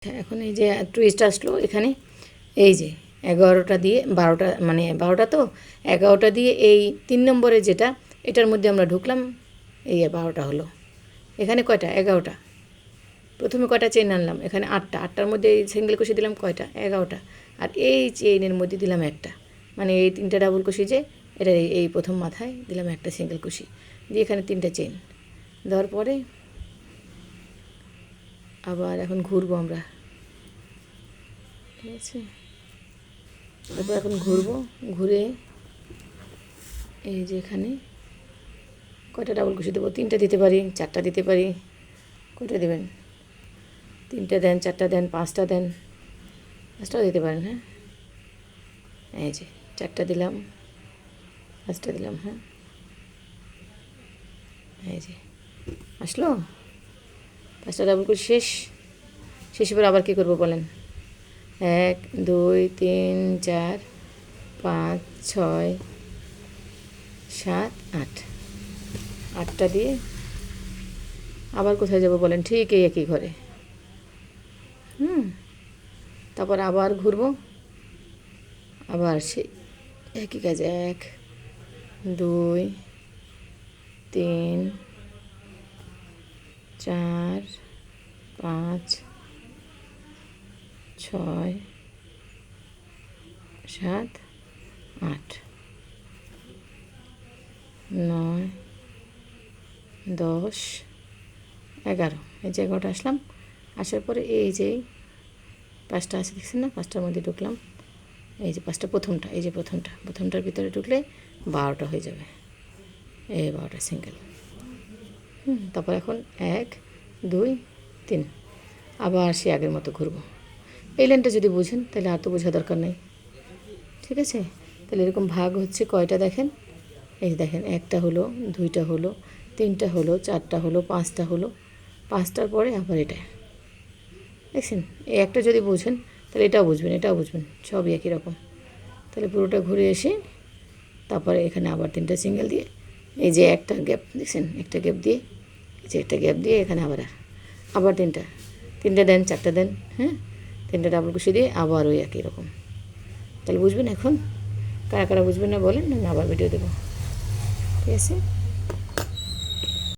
এখন এই যে টুইস্ট আসলো এখানে, এই যে 11টা দিয়ে 12টা, মানে 12টা তো 11টা দিয়ে এই 3 নম্বরে যেটা, এটার মধ্যে আমরা ঢুকলাম, এই 12টা হলো। এখানে কয়টা? 11টা। প্রথমে কয়টা চেইন আনলাম? এখানে 8টা। 8টার মধ্যে এই সিঙ্গেল কুশি দিলাম কয়টা? 11টা। আর এই চেইনের মধ্যে দিলাম একটা, মানে এই 3টা ডাবল কুশি, যে এটা এই প্রথম মাথায় দিলাম একটা সিঙ্গেল কুশি দিয়ে এখানে 3টা চেইন দেওয়ার পরে আবার এখন ঘুরবো আমরা, ঠিক আছে? তারপর এখন ঘুরবো, ঘুরে এই যে এখানে কয়টা ডাবল কুশি দেবো? 3টা দিতে পারি, 4টা দিতে পারি। কয়টা দেবেন? 3টা দেন, 4টা দেন, 5টা দেন, 5টাও দিতে পারেন। হ্যাঁ, এই যে 4টা দিলাম, 5টা দিলাম। হ্যাঁ, এই যে আসলো 5টা ডাবল কুশি শেষ। শেষে পরে আবার কী করবো বলেন? 1 2 3 4 5 6 7 8, 8টা দিয়ে আবার কোথায় যাব বলেন? ঠিক এই একই ঘরে। তারপর আবার ঘুরবো, আবার সেই একই কাজে 1 2 3 4 5 6 7 8 9 10 11। এই যে 11টা আসলাম, আসার পরে এই যে 5টা আছে দেখছেন না? 5টার মধ্যে ঢুকলাম, এই যে 5টা, প্রথমটা, এই যে প্রথমটার ভিতরে ঢুকলে 12টা হয়ে যাবে, এই 12টা সিঙ্গেল। তারপর এখন 1 2 3, আবার সে আগের মতো ঘুরবো। এই লাইনটা যদি বুঝেন তাহলে আর তো বোঝা দরকার নেই, ঠিক আছে? তাহলে এরকম ভাগ হচ্ছে কয়টা দেখেন, এই যে দেখেন, 1টা হলো, 2টা হলো, 3টা হলো, 4টা হলো, 5টা হলো, 5টার পরে আবার এটা দেখছেন। এই একটা যদি বুঝেন তাহলে এটাও বুঝবেন, এটাও বুঝবেন, সবই একই রকম। তাহলে পুরোটা ঘুরে এসে তারপরে এখানে আবার 3টা সিঙ্গেল দিয়ে, এই যে একটা গ্যাপ দেখছেন, একটা গ্যাপ দিয়ে, এই যে একটা গ্যাপ দিয়ে এখানে আবার 3টা দেন, 4টা দেন। হ্যাঁ, 3টা ডাবল কুশি দিয়ে আবার ওই একই রকম। তাহলে বুঝবেন এখন? কারা কারা বুঝবেন না বলেন, না আবার ভিডিও দেবো, ঠিক আছে?